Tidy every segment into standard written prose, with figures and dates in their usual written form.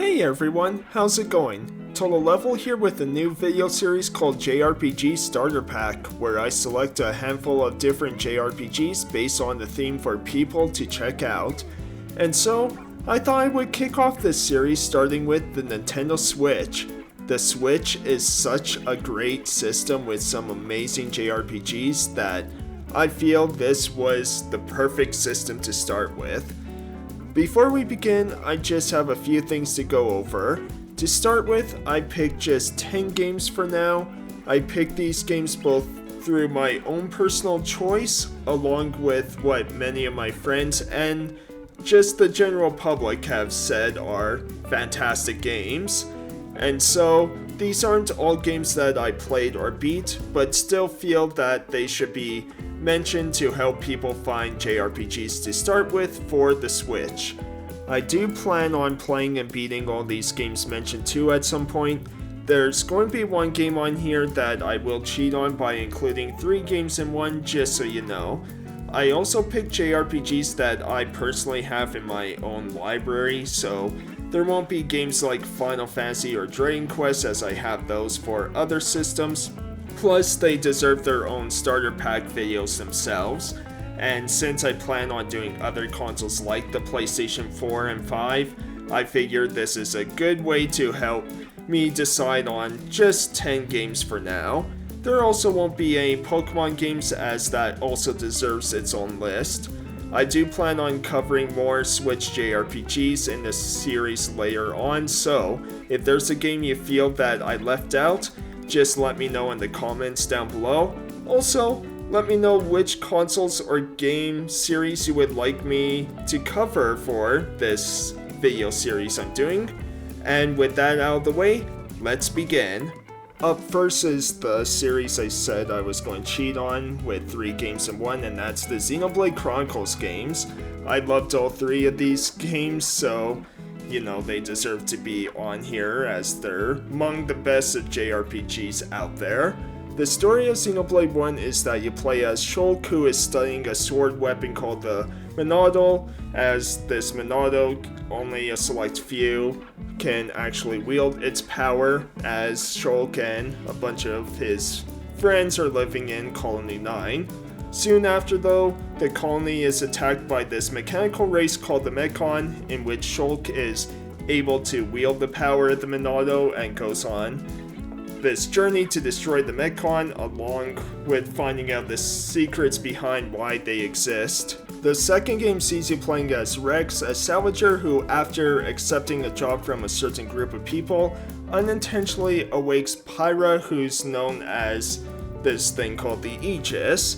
Hey everyone, how's it going? Total Level here with a new video series called JRPG Starter Pack, where I select a handful of different JRPGs based on the theme for people to check out. And so, I thought I would kick off this series starting with the Nintendo Switch. The Switch is such a great system with some amazing JRPGs that I feel this was the perfect system to start with. Before we begin, I just have a few things to go over. To start with, I picked just 10 games for now. I picked these games both through my own personal choice, along with what many of my friends and just the general public have said are fantastic games. And so, these aren't all games that I played or beat, but still feel that they should be mentioned to help people find JRPGs to start with for the Switch. I do plan on playing and beating all these games mentioned too at some point. There's going to be one game on here that I will cheat on by including 3 games in one, just so you know. I also picked JRPGs that I personally have in my own library, so there won't be games like Final Fantasy or Dragon Quest as I have those for other systems. Plus, they deserve their own starter pack videos themselves, and since I plan on doing other consoles like the PlayStation 4 and 5, I figured this is a good way to help me decide on just 10 games for now. There also won't be any Pokemon games, as that also deserves its own list. I do plan on covering more Switch JRPGs in this series later on, so if there's a game you feel that I left out, just let me know in the comments down below. Also, let me know which consoles or game series you would like me to cover for this video series I'm doing. And with that out of the way, let's begin. Up first is the series I said I was going to cheat on with 3 games in one, and that's the Xenoblade Chronicles games. I loved all 3 of these games, so they deserve to be on here as they're among the best of JRPGs out there. The story of Xenoblade 1 is that you play as Shulk, who is studying a sword weapon called the Monado. As this Monado, only a select few can actually wield its power, as Shulk and a bunch of his friends are living in Colony 9. Soon after though, the colony is attacked by this mechanical race called the Mechon, in which Shulk is able to wield the power of the Monado and goes on this journey to destroy the Mechon, along with finding out the secrets behind why they exist. The second game sees you playing as Rex, a salvager who, after accepting a job from a certain group of people, unintentionally awakes Pyra, who's known as this thing called the Aegis.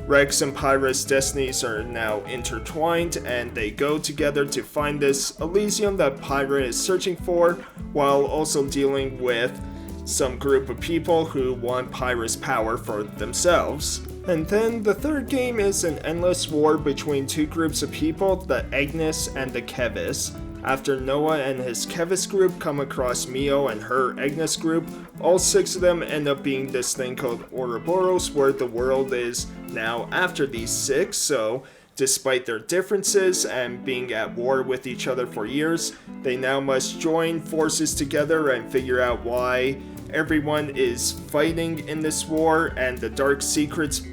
Rex and Pyra's destinies are now intertwined, and they go together to find this Elysium that Pyra is searching for, while also dealing with some group of people who want Pyra's power for themselves. And then the third game is an endless war between 2 groups of people, the Agnes and the Kevis. After Noah and his Kevis group come across Mio and her Agnes group, all 6 of them end up being this thing called Ouroboros, where the world is now after these 6, so despite their differences and being at war with each other for years, they now must join forces together and figure out why everyone is fighting in this war and the dark secrets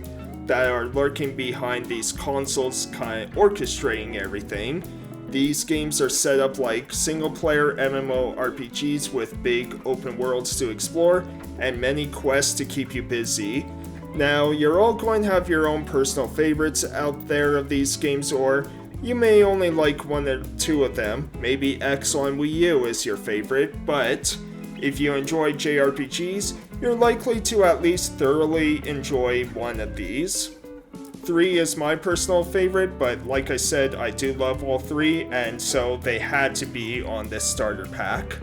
that are lurking behind these consoles kind of orchestrating everything. These games are set up like single-player MMORPGs with big open worlds to explore and many quests to keep you busy. Now, you're all going to have your own personal favorites out there of these games, or you may only like 1 or 2 of them. Maybe X on Wii U is your favorite, but if you enjoy JRPGs, you're likely to at least thoroughly enjoy one of these. 3 is my personal favorite, but like I said, I do love all 3, and so they had to be on this starter pack.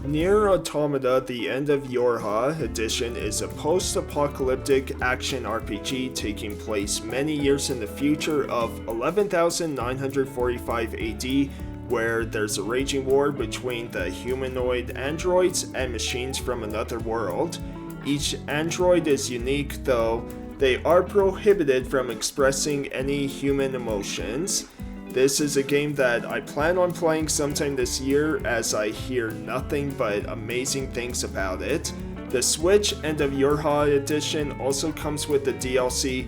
NieR Automata: The End of YoRHa edition is a post-apocalyptic action RPG taking place many years in the future of 11,945 AD, where there's a raging war between the humanoid androids and machines from another world. Each android is unique, though they are prohibited from expressing any human emotions. This is a game that I plan on playing sometime this year, as I hear nothing but amazing things about it. The Switch End of YoRHa edition also comes with the DLC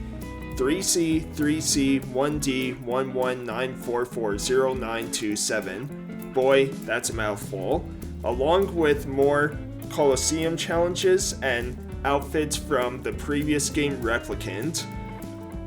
3C, 3C, 1D, 119440927. Boy, that's a mouthful. Along with more Colosseum challenges and outfits from the previous game Replicant.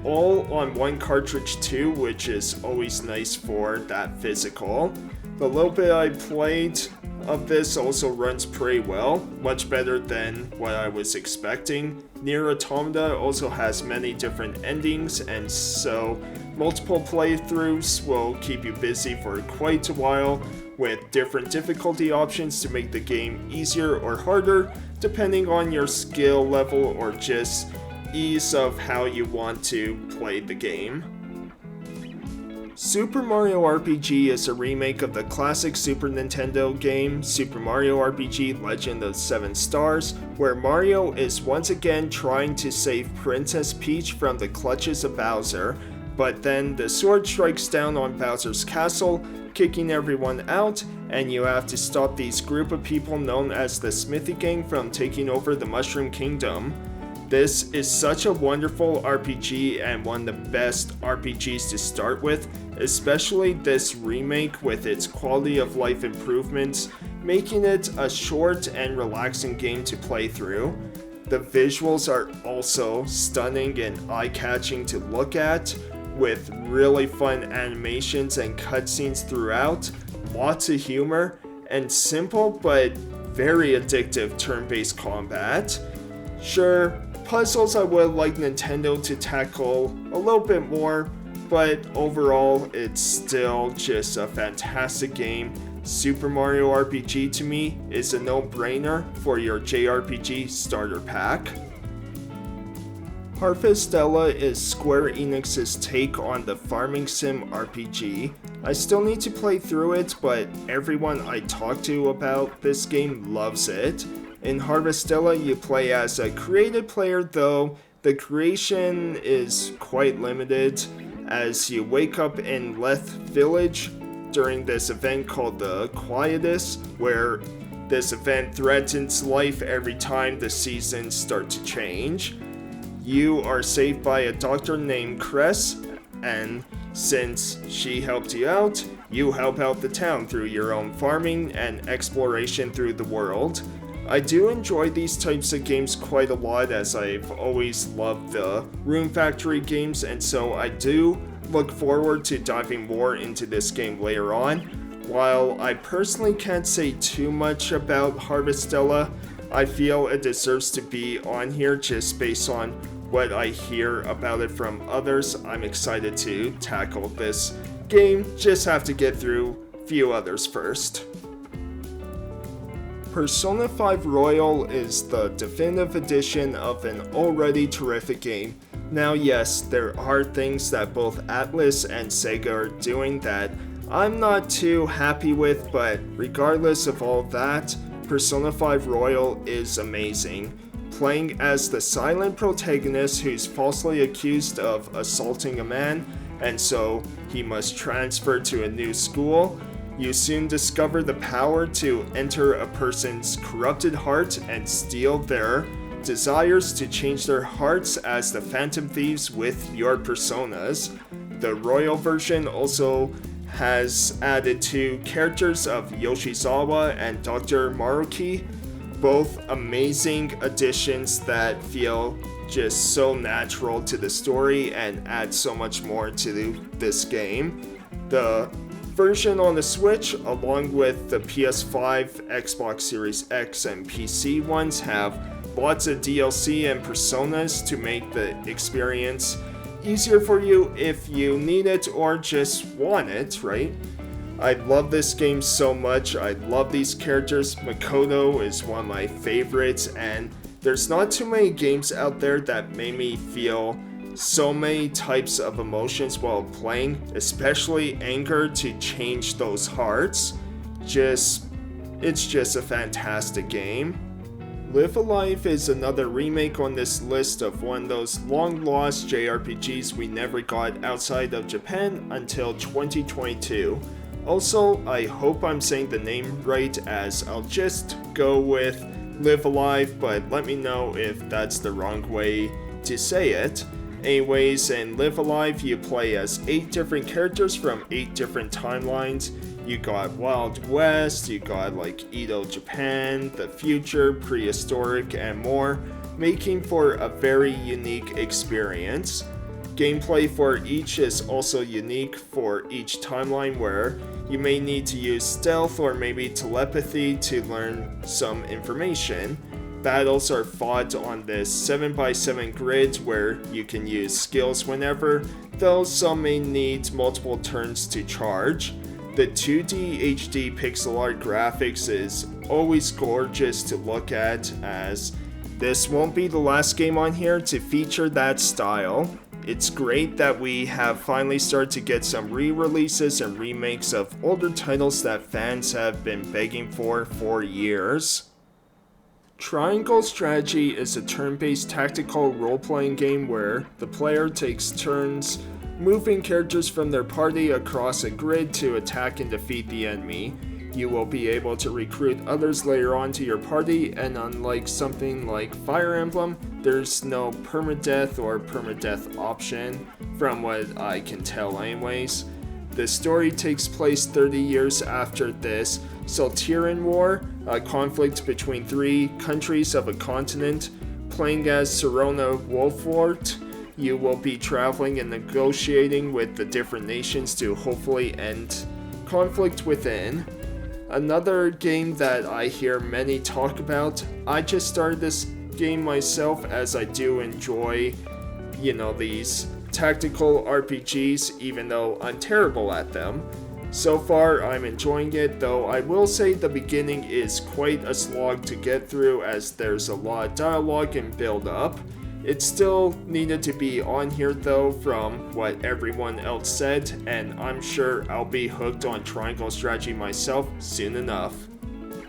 All on one cartridge too, which is always nice for that physical. The little bit I played of this also runs pretty well, much better than what I was expecting. NieR Automata also has many different endings, and so multiple playthroughs will keep you busy for quite a while, with different difficulty options to make the game easier or harder, depending on your skill level or just ease of how you want to play the game. Super Mario RPG is a remake of the classic Super Nintendo game Super Mario RPG Legend of 7 Stars, where Mario is once again trying to save Princess Peach from the clutches of Bowser, but then the sword strikes down on Bowser's castle, kicking everyone out, and you have to stop these group of people known as the Smithy Gang from taking over the Mushroom Kingdom. This is such a wonderful RPG and one of the best RPGs to start with, especially this remake with its quality of life improvements, making it a short and relaxing game to play through. The visuals are also stunning and eye-catching to look at, with really fun animations and cutscenes throughout, lots of humor, and simple but very addictive turn-based combat. Sure, puzzles I would like Nintendo to tackle a little bit more, but overall it's still just a fantastic game. Super Mario RPG to me is a no-brainer for your JRPG starter pack. Harvestella is Square Enix's take on the farming sim RPG. I still need to play through it, but everyone I talk to about this game loves it. In Harvestella, you play as a creative player, though the creation is quite limited, as you wake up in Leth Village during this event called the Quietus, where this event threatens life every time the seasons start to change. You are saved by a doctor named Cress, and since she helped you out, you help out the town through your own farming and exploration through the world. I do enjoy these types of games quite a lot, as I've always loved the Rune Factory games, and so I do look forward to diving more into this game later on. While I personally can't say too much about Harvestella, I feel it deserves to be on here just based on what I hear about it from others. I'm excited to tackle this game, just have to get through a few others first. Persona 5 Royal is the definitive edition of an already terrific game. Now yes, there are things that both Atlus and Sega are doing that I'm not too happy with, but regardless of all that, Persona 5 Royal is amazing. Playing as the silent protagonist who's falsely accused of assaulting a man, and so he must transfer to a new school, you soon discover the power to enter a person's corrupted heart and steal their desires to change their hearts as the Phantom Thieves with your personas. The Royal version also has added 2 characters of Yoshizawa and Dr. Maruki, both amazing additions that feel just so natural to the story and add so much more to this game. The version on the Switch, along with the PS5, Xbox Series X, and PC ones, have lots of DLC and personas to make the experience easier for you if you need it or just want it, right? I love this game so much. I love these characters. Makoto is one of my favorites, and there's not too many games out there that made me feel so many types of emotions while playing, especially anger to change those hearts. It's just a fantastic game. Live Alive is another remake on this list of one of those long-lost JRPGs we never got outside of Japan until 2022. Also, I hope I'm saying the name right, as I'll just go with Live Alive, but let me know if that's the wrong way to say it. Anyways, in Live Alive, you play as 8 different characters from 8 different timelines. You got Wild West, you got like Edo Japan, the future, prehistoric, and more, making for a very unique experience. Gameplay for each is also unique for each timeline, where you may need to use stealth or maybe telepathy to learn some information. Battles are fought on this 7x7 grid where you can use skills whenever, though some may need multiple turns to charge. The 2D HD pixel art graphics is always gorgeous to look at, as this won't be the last game on here to feature that style. It's great that we have finally started to get some re-releases and remakes of older titles that fans have been begging for years. Triangle Strategy is a turn-based tactical role-playing game where the player takes turns moving characters from their party across a grid to attack and defeat the enemy. You will be able to recruit others later on to your party, and unlike something like Fire Emblem, there's no permadeath or permadeath option, from what I can tell anyways. The story takes place 30 years after this Saltirian War, a conflict between 3 countries of a continent. Playing as Serona Wolfwart, you will be traveling and negotiating with the different nations to hopefully end conflict within. Another game that I hear many talk about, I just started this game myself as I do enjoy, these tactical RPGs, even though I'm terrible at them. So far I'm enjoying it, though I will say the beginning is quite a slog to get through, as there's a lot of dialogue and build up. It still needed to be on here though, from what everyone else said, and I'm sure I'll be hooked on Triangle Strategy myself soon enough.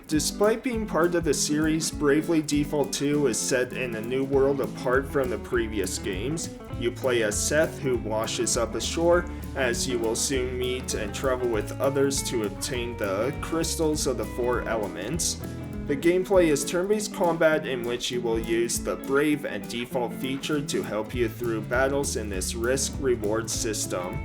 Despite being part of the series, Bravely Default 2 is set in a new world apart from the previous games. You play as Seth, who washes up ashore, as you will soon meet and travel with others to obtain the crystals of the 4 elements. The gameplay is turn-based combat, in which you will use the Brave and Default feature to help you through battles in this risk-reward system.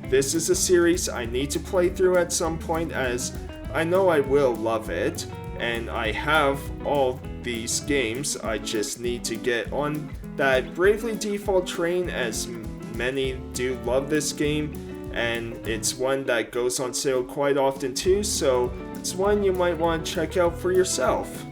This is a series I need to play through at some point, as I know I will love it, and I have all these games. I just need to get on that Bravely Default train, as many do love this game, and it's one that goes on sale quite often too, so it's one you might want to check out for yourself.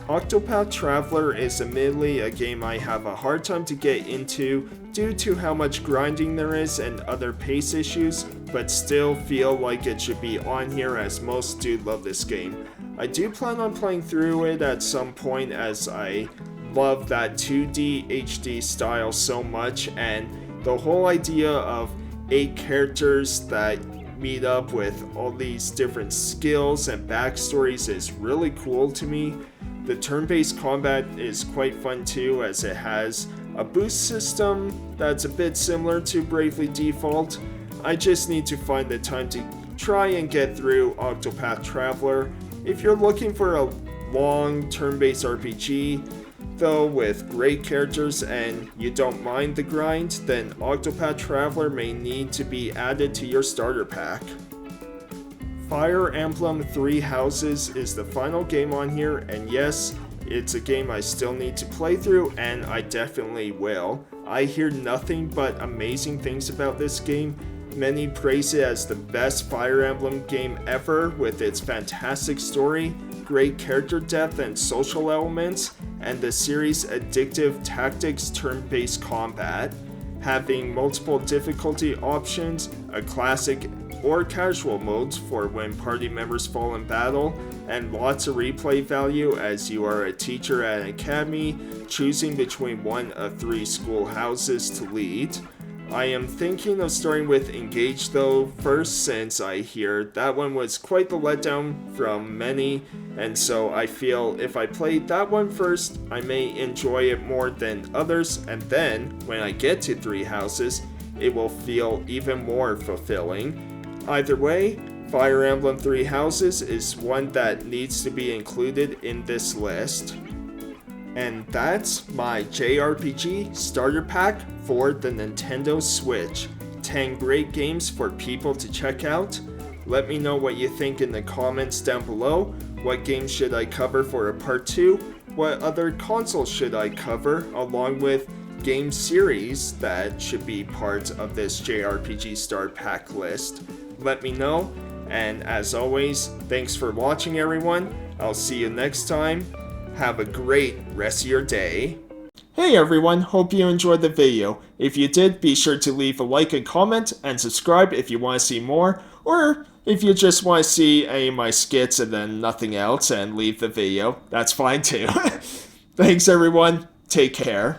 Octopath Traveler is admittedly a game I have a hard time to get into due to how much grinding there is and other pace issues, but still feel like it should be on here, as most do love this game. I do plan on playing through it at some point, as I love that 2D HD style so much, and the whole idea of 8 characters that meet up with all these different skills and backstories is really cool to me. The turn-based combat is quite fun too, as it has a boost system that's a bit similar to Bravely Default. I just need to find the time to try and get through Octopath Traveler. If you're looking for a long turn-based RPG, though with great characters, and you don't mind the grind, then Octopath Traveler may need to be added to your starter pack. Fire Emblem 3 Houses is the final game on here, and yes, it's a game I still need to play through, and I definitely will. I hear nothing but amazing things about this game. Many praise it as the best Fire Emblem game ever, with its fantastic story, great character depth and social elements, and the series' addictive tactics turn-based combat. Having multiple difficulty options, a classic or casual modes for when party members fall in battle, and lots of replay value as you are a teacher at an academy, choosing between one of 3 schoolhouses to lead. I am thinking of starting with Engage though first, since I hear that one was quite the letdown from many, and so I feel if I play that one first, I may enjoy it more than others, and then when I get to Three Houses, it will feel even more fulfilling. Either way, Fire Emblem Three Houses is one that needs to be included in this list. And that's my JRPG starter pack for the Nintendo Switch. 10 great games for people to check out. Let me know what you think in the comments down below. What games should I cover for a part 2? What other consoles should I cover, along with game series that should be part of this JRPG starter pack list? Let me know. And as always, thanks for watching everyone. I'll see you next time. Have a great rest of your day. Hey everyone, hope you enjoyed the video. If you did, be sure to leave a like and comment, and subscribe if you want to see more, or if you just want to see any of my skits and then nothing else and leave the video, that's fine too. Thanks everyone, take care.